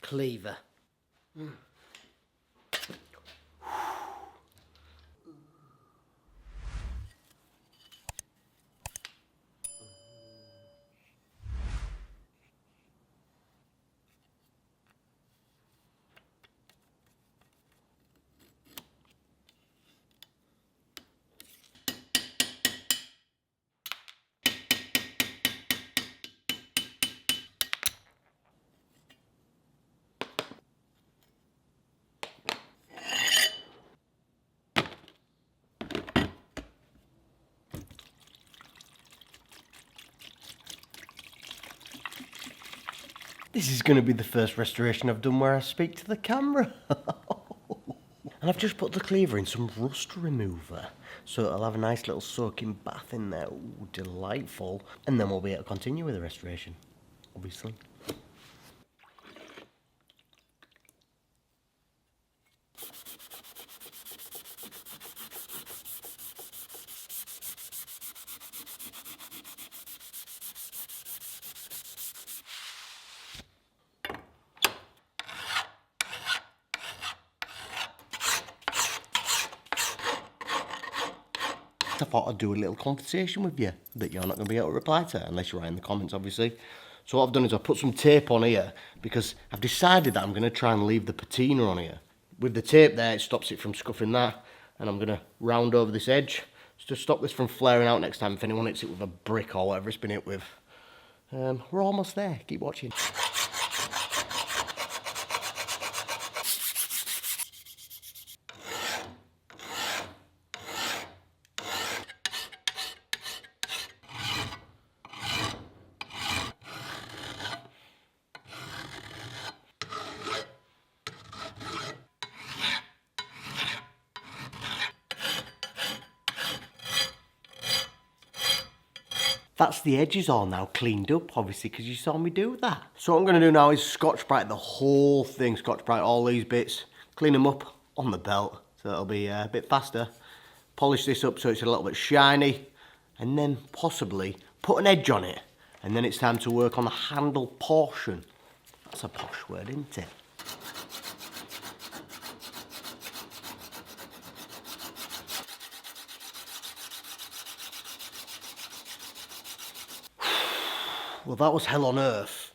Cleaver. This is going to be the first restoration I've done where I speak to the camera. And I've just put the cleaver in some rust remover, so it'll have a nice little soaking bath in there. Ooh, delightful. And then we'll be able to continue with the restoration, obviously. I thought I'd do a little conversation with you that you're not going to be able to reply to unless you write in the comments, obviously. So what I've done is I've put some tape on here because I've decided that I'm going to try and leave the patina on here. With the tape there, it stops it from scuffing that, and I'm going to round over this edge to stop this from flaring out next time if anyone hits it with a brick or whatever it's been hit with. We're almost there. Keep watching. That's the edges all now cleaned up, obviously, because you saw me do that. So what I'm going to do now is Scotch-Brite the whole thing, Scotch-Brite all these bits, clean them up on the belt, so it'll be a bit faster. Polish this up so it's a little bit shiny, and then possibly put an edge on it, and then it's time to work on the handle portion. That's a posh word, isn't it? Well, that was hell on earth,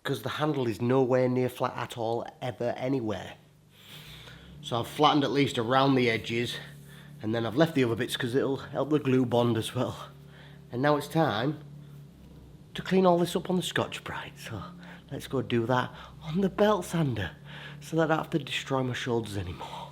because the handle is nowhere near flat at all, ever, anywhere. So I've flattened at least around the edges, and then I've left the other bits because it'll help the glue bond as well. And now it's time to clean all this up on the Scotch-Brite. So let's go do that on the belt sander, so that I don't have to destroy my shoulders anymore.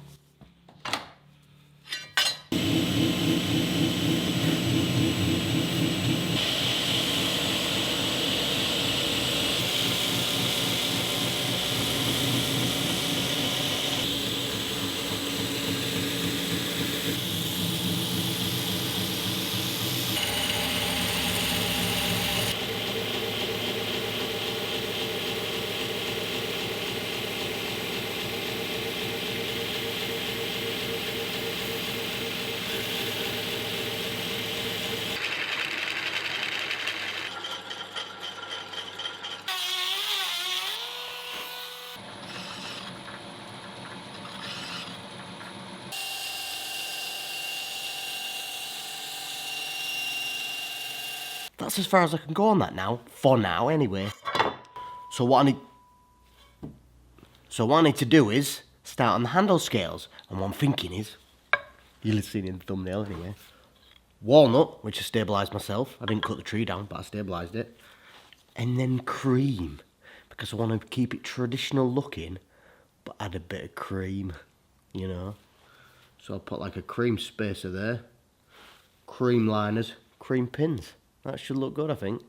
That's as far as I can go on that now, for now anyway. So what I need to do is start on the handle scales, and what I'm thinking is, you'll have seen it in the thumbnail anyway, walnut, which I stabilised myself. I didn't cut the tree down, but I stabilised it. And then cream, because I want to keep it traditional looking, but add a bit of cream, you know. So I'll put like a cream spacer there, cream liners, cream pins. That should look good, I think.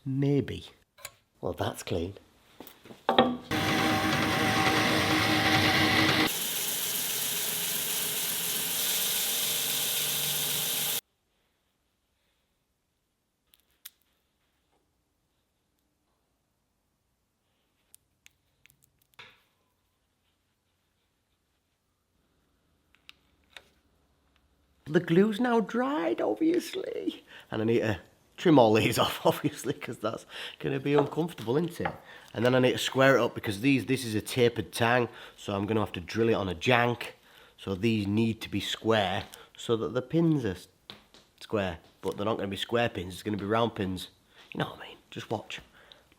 Maybe. Well, that's clean. The glue's now dried, obviously. And I need to trim all these off, obviously, because that's going to be uncomfortable, isn't it? And then I need to square it up because this is a tapered tang, so I'm going to have to drill it on a jank. So these need to be square so that the pins are square, but they're not going to be square pins, it's going to be round pins. You know what I mean? Just watch.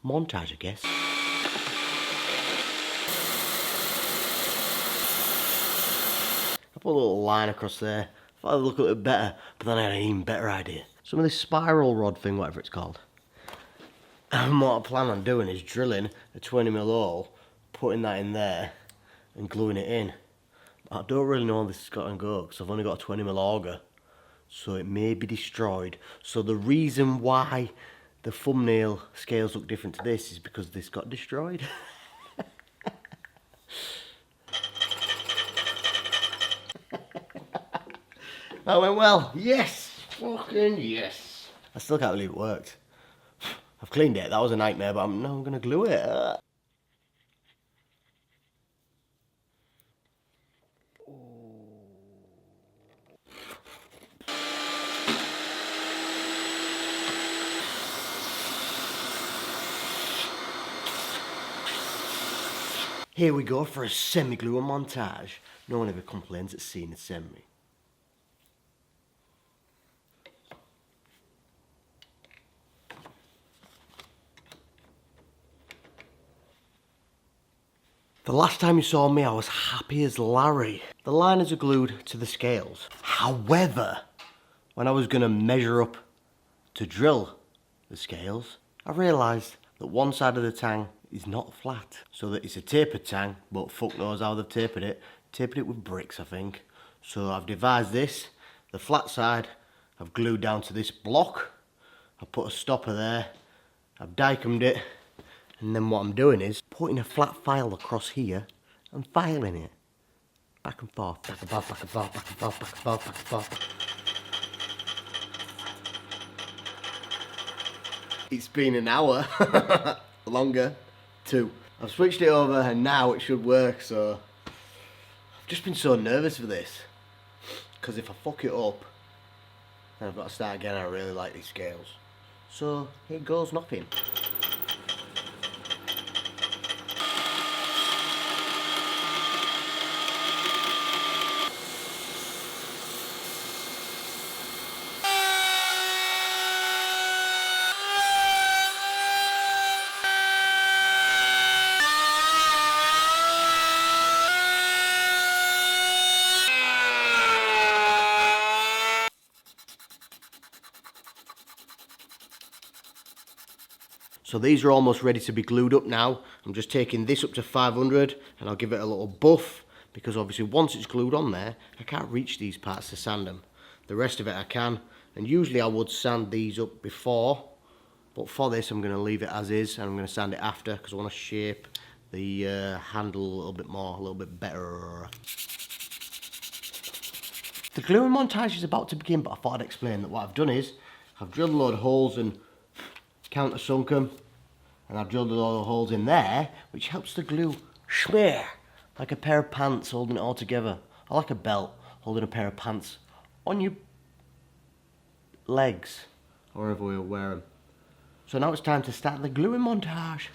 Montage, I guess. I put a little line across there. I thought it'd look a little bit better, but then I had an even better idea. Some of this spiral rod thing, whatever it's called. And what I plan on doing is drilling a 20mm hole, putting that in there, and gluing it in. I don't really know how this is going to go, because I've only got a 20mm auger, so it may be destroyed. So the reason why the thumbnail scales look different to this is because this got destroyed. That went well. Yes! Fucking yes! I still can't believe it worked. I've cleaned it. That was a nightmare, but now I'm going to glue it. Here we go for a semi-glue montage. No one ever complains at seeing a semi. The last time you saw me, I was happy as Larry. The liners are glued to the scales. However, when I was going to measure up to drill the scales, I realised that one side of the tang is not flat. So that it's a tapered tang, but fuck knows how they've tapered it. Tapered it with bricks, I think. So I've devised this. The flat side I've glued down to this block. I put a stopper there. I've die-cummed it. And then what I'm doing is putting a flat file across here and filing it. Back and forth, back and forth, back and forth, back and forth, back and forth, back and forth. It's been an hour, longer, 2. I've switched it over and now it should work, so I've just been so nervous for this. Because if I fuck it up, then I've got to start again. I really like these scales. So here goes nothing. So these are almost ready to be glued up now. I'm just taking this up to 500 and I'll give it a little buff because obviously once it's glued on there, I can't reach these parts to sand them. The rest of it I can, and usually I would sand these up before, but for this I'm going to leave it as is and I'm going to sand it after because I want to shape the handle a little bit more, a little bit better. The gluing montage is about to begin, but I thought I'd explain that what I've done is I've drilled a load of holes and countersunk them, and I've drilled a lot of holes in there, which helps the glue smear like a pair of pants holding it all together, or like a belt holding a pair of pants on your legs, or wherever we'll wear them. So now it's time to start the gluing montage.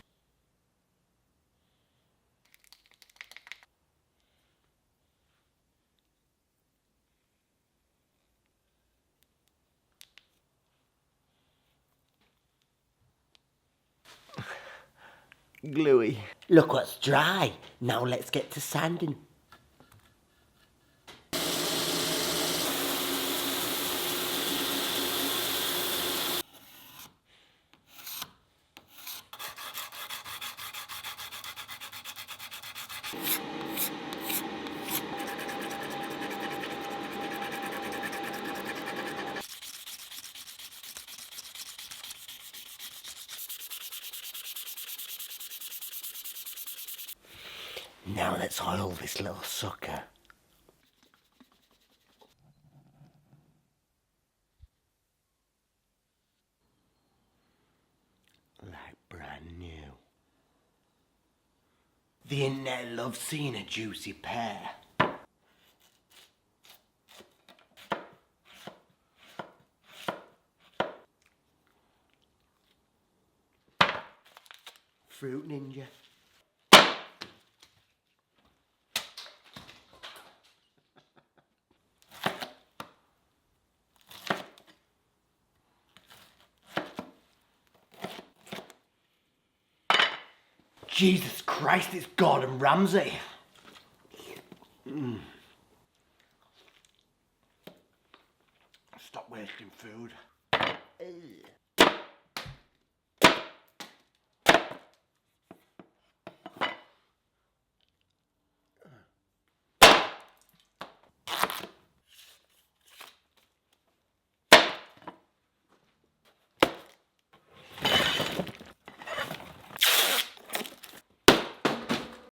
Gluey. Look what's dry. Now let's get to sanding. Now let's oil this little sucker. Like brand new. The internet loves seeing a juicy pair. Fruit ninja. Jesus Christ, it's Gordon Ramsay. Stop wasting food.